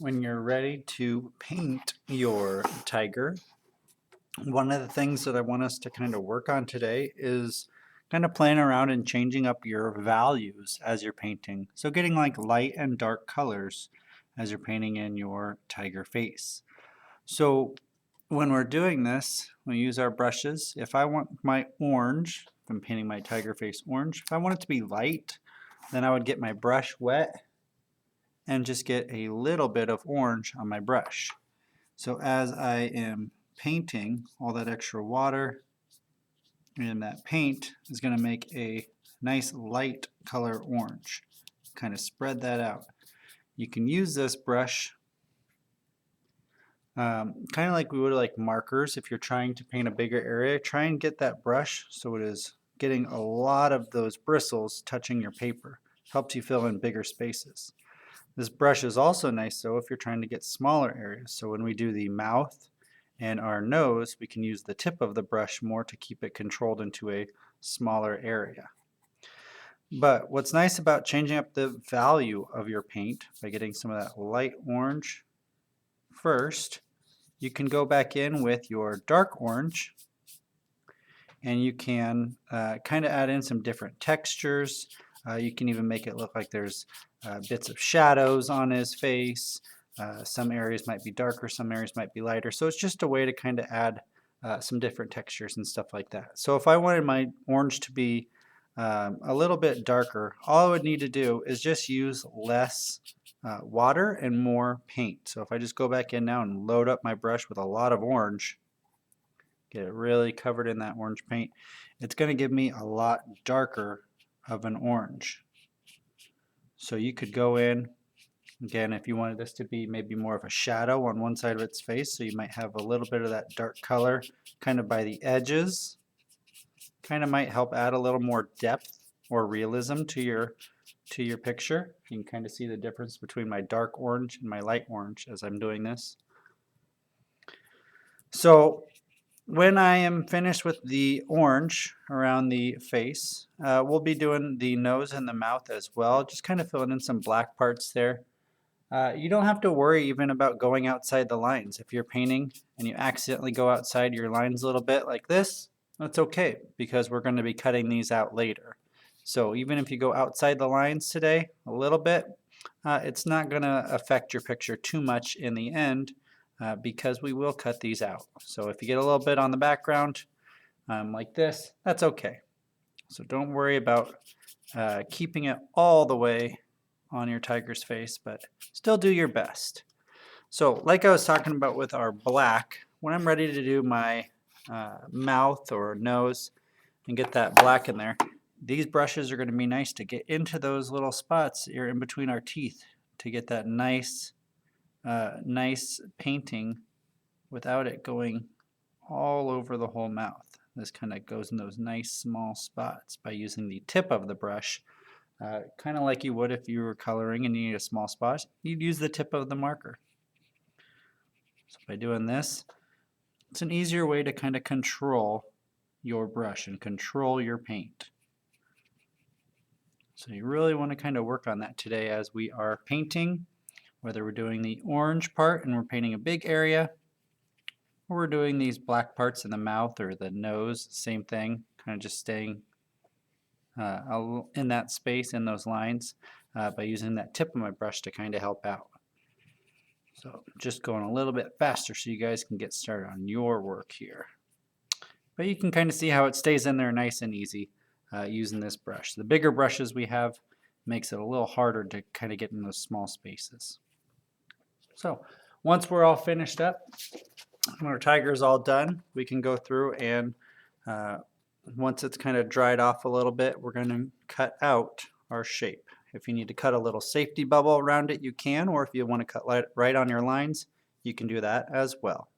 when you're ready to paint your tiger, one of the things that I want us to kind of work on today is kind of playing around and changing up your values as you're painting. So getting like light and dark colors as you're painting in your tiger face. So when we're doing this, we use our brushes. If I want my orange, if I'm painting my tiger face orange, if I want it to be light, then I would get my brush wet and just get a little bit of orange on my brush. So as I am painting, all that extra water and that paint is going to make a nice light color orange. Kind of spread that out. You can use this brush kind of like we would like markers. If you're trying to paint a bigger area, try and get that brush so it is getting a lot of those bristles touching your paper. Helps you fill in bigger spaces. This brush is also nice though if you're trying to get smaller areas. So when we do the mouth and our nose, we can use the tip of the brush more to keep it controlled into a smaller area. But what's nice about changing up the value of your paint by getting some of that light orange first, you can go back in with your dark orange and you can kind of add in some different textures. You can even make it look like there's bits of shadows on his face. Some areas might be darker, some areas might be lighter. So it's just a way to kind of add some different textures and stuff like that. So if I wanted my orange to be a little bit darker, all I would need to do is just use less water and more paint. So if I just go back in now and load up my brush with a lot of orange, get it really covered in that orange paint, it's going to give me a lot darker of an orange. So you could go in, again, if you wanted this to be maybe more of a shadow on one side of its face, so you might have a little bit of that dark color kind of by the edges. Kind of might help add a little more depth or realism to your picture. You can kind of see the difference between my dark orange and my light orange as I'm doing this. So when I am finished with the orange around the face, we'll be doing the nose and the mouth as well, just kind of filling in some black parts there. You don't have to worry even about going outside the lines. If you're painting and you accidentally go outside your lines a little bit like this, that's okay because we're going to be cutting these out later. So even if you go outside the lines today a little bit, it's not going to affect your picture too much in the end because we will cut these out. So if you get a little bit on the background like this, that's okay. So don't worry about keeping it all the way on your tiger's face, but still do your best. So like I was talking about with our black, when I'm ready to do my mouth or nose and get that black in there, these brushes are going to be nice to get into those little spots here in between our teeth to get that nice painting without it going all over the whole mouth. This kind of goes in those nice small spots by using the tip of the brush. Kind of like you would if you were coloring and you need a small spot, you'd use the tip of the marker. So by doing this, it's an easier way to kind of control your brush and control your paint. So you really want to kind of work on that today as we are painting, whether we're doing the orange part and we're painting a big area, or we're doing these black parts in the mouth or the nose, same thing, kind of just staying in that space, in those lines, by using that tip of my brush to kind of help out. So just going a little bit faster so you guys can get started on your work here. But you can kind of see how it stays in there nice and easy using this brush. The bigger brushes we have makes it a little harder to kind of get in those small spaces. So once we're all finished up, when our tiger is all done, we can go through and once it's kind of dried off a little bit, we're going to cut out our shape. If you need to cut a little safety bubble around it, you can, or if you want to cut right on your lines, you can do that as well.